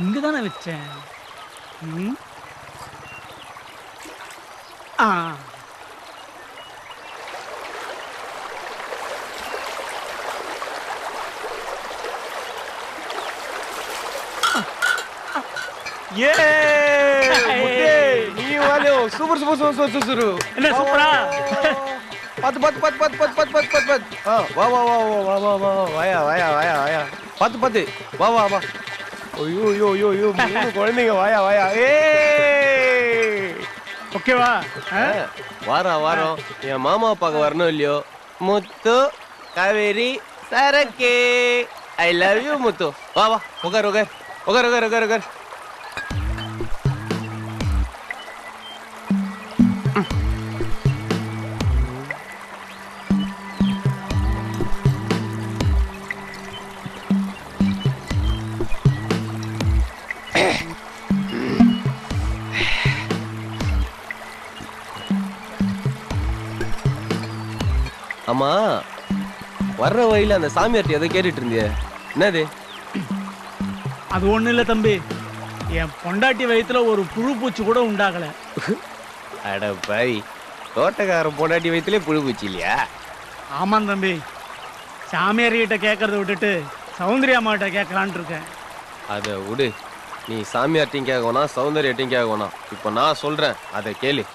இங்க தானே வச்சேன். ம். ஆ. ये मुद्दे नी वाले हो super super super super super என்ன சூப்பரா? பத்து பத்து பத்து பத்து பத்து பத்து பத்து பத்து பத்து வா வா வா வா வா வா வா வாயா வாயா வாயா வாயா பத்து பத்து வா வா வா ஐயோ ஐயோ ஐயோ ஐயோ மூணு குழந்தைங்க வாயா வாயா ஓகேவா? வாரம் வாரம் என் மாமா பார்க்க வரணும் இல்லையோ முத்து காவேரி சரக்கே ஐ லவ் யூ முத்து வா வா உட்கார் உட்கார் உட்கார் உட்கார் உட்கார் உட்கார் ஆமா வர்ற வழியில அந்த சாமியார்ட்ட எதை கேட்டுட்டு இருந்திய என்னது? அது ஒண்ணு இல்ல தம்பி, என் பொண்டாட்டி வயித்துல ஒரு புழு பூச்சி கூட உண்டாகல. அட பாய், தோட்டக்காரன் பொண்டாட்டி வயிற்றுலே புழு பூச்சி இல்லையா? ஆமாம் தம்பி, சாமியார் கிட்ட கேட்கறத விட்டுட்டு சௌந்தர்யா அம்மாட்ட கேட்கலான்ட்டு இருக்கேன். அதை விடு, நீ சாமியார்ட்டையும் கேட்க வேணாம் சௌந்தர்யாட்டையும் கேட்க வேணாம். இப்போ நான் சொல்றேன், அதை கேளு.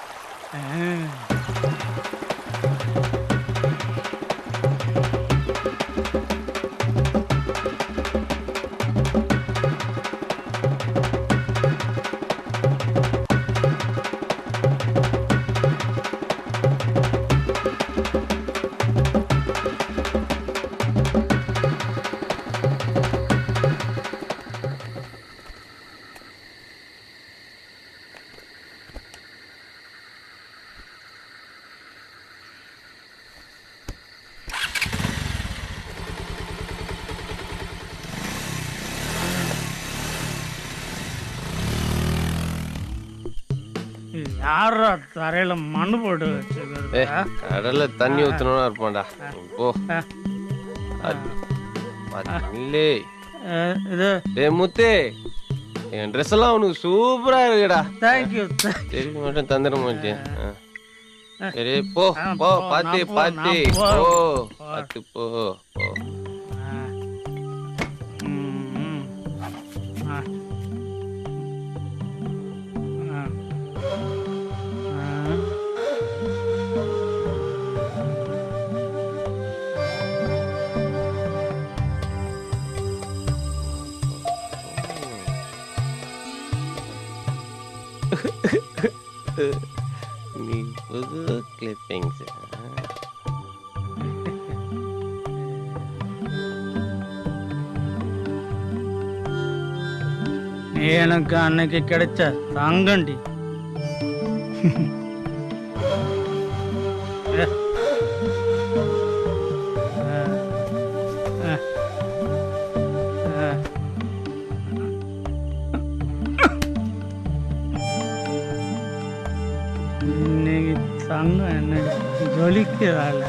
யாரா தரையில மண்ணு போட்டு வச்சுக்கிறது? கடல்ல தண்ணி ஊத்தணும்னா இருப்பான்டா. போ இல்லே இது முத்தே, என் ட்ரெஸ் எல்லாம் உனக்கு சூப்பரா இருக்குடா. தேங்க்யூ. சரி மட்டும் தந்துட மாட்டேன். சரி போ போ, பாத்து பாத்து போ, பாத்து போ போ. நீ புது கிளிப்பிங்ஸ் நீ எனக்கு அன்னைக்கு கிடைச்ச தங்கண்டி. இன்னைக்கு தங்கம் என்ன ஜொலிக்கிறாள்.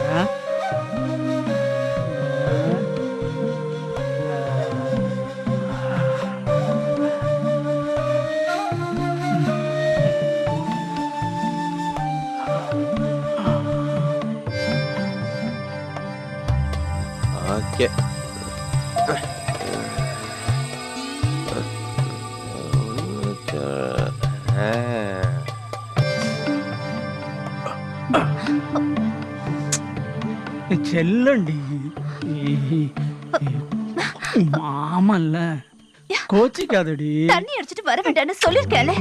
ஓகே செல்லண்டி மாமல்ல கோச்சிக்காதடி. தண்ணி அடிச்சிட்டு வர வேண்டாம்னு சொல்லிருக்கேன்.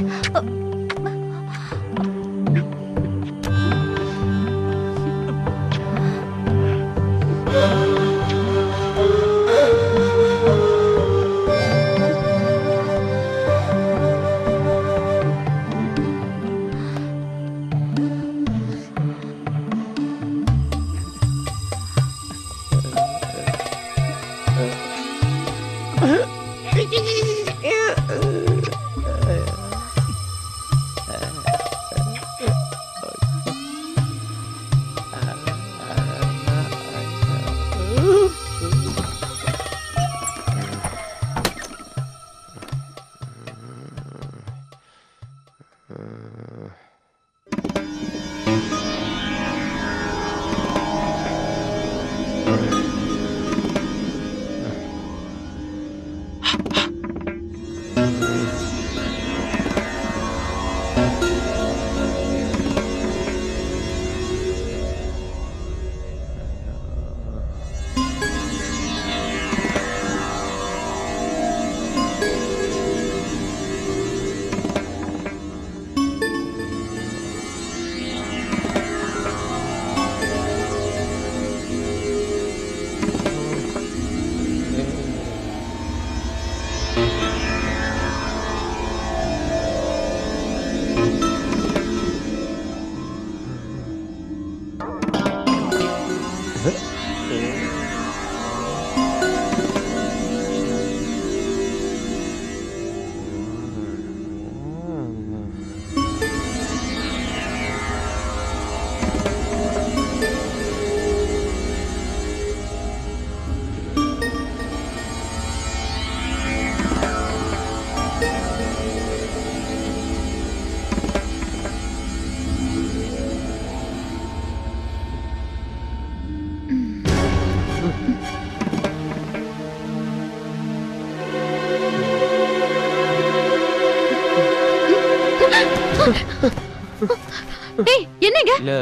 டேய் என்னங்க? இல்ல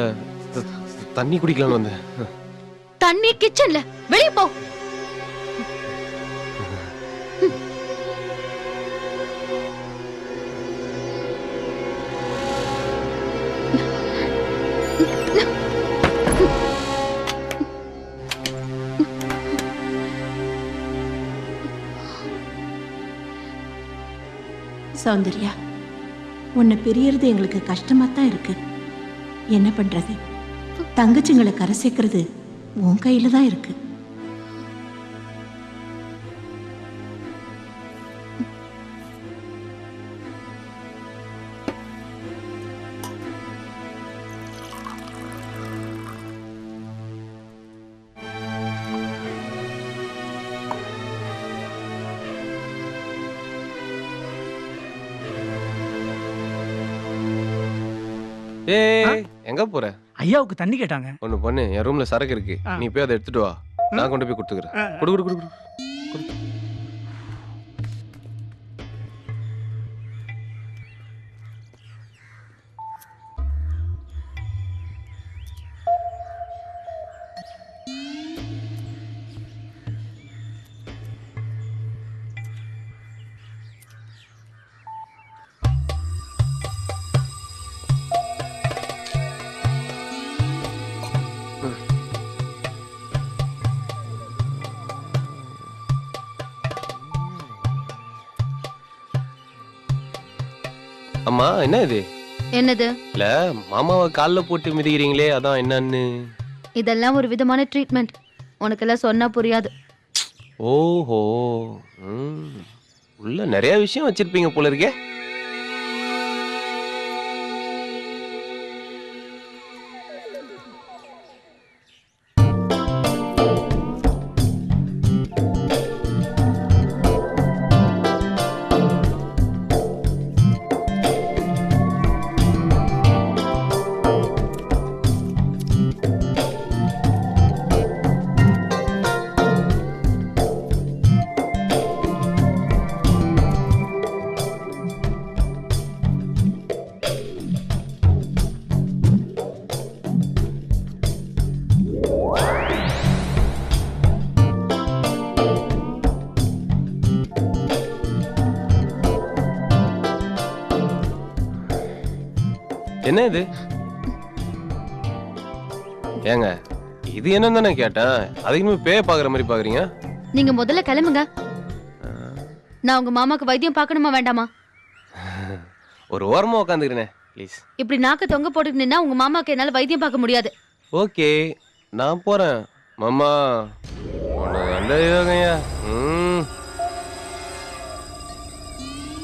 தண்ணி குடிக்கலாம்னு வந்தேன். தண்ணி கிச்சன்ல, வெளிய போ. சௌந்தர்யா, உன்னை பிரியறது எங்களுக்கு கஷ்டமா தான் இருக்கு. என்ன பண்றது? தங்கச்சிங்களை கரை சேர்க்கறது உன் கையில தான் இருக்கு. ஏய் எங்க போற? ஐயாவுக்கு தண்ணி கேட்டாங்க. ஒண்ணு பண்ணு, என் ரூம்ல சரக்கு இருக்கு, நீ போய் அதை எடுத்துட்டு வா, நான் கொண்டு போய் கொடுத்துக்கிறேன். குடு குடு குடு குடு. அம்மா என்ன இது? என்னது? இல்ல மாமாவை கால்ல போட்டு மிதிக்கிறீங்களே, அதான் என்னன்னு. இதெல்லாம் ஒரு விதமான ட்ரீட்மெண்ட். உனக்கெல்லாம் சொன்னா புரியாது. ஓஹோ, உள்ள நிறைய விஷயம் வச்சிருப்பீங்க போல இருக்கே. என்ன இது? ஏங்க இது என்னன்னு தானே கேட்டேன், அதுக்குமே பேய பாக்குற மாதிரி பாக்குறீங்க. நீங்க முதல்ல கிளம்புங்க. நான் உங்க மாமாக்கு வைத்தியம் பார்க்கணுமா வேண்டாமா? ஒரு ஓரமா உட்காந்துக்கிறேனே ப்ளீஸ். இப்படி நாக்கு தொங்க போட்டுட்டு நின்னா உங்க மாமாக்கு என்னால வைத்தியம் பார்க்க முடியாது. ஓகே நான் போறேன். மாமா உன்னை கண்டறியாங்கய்யா.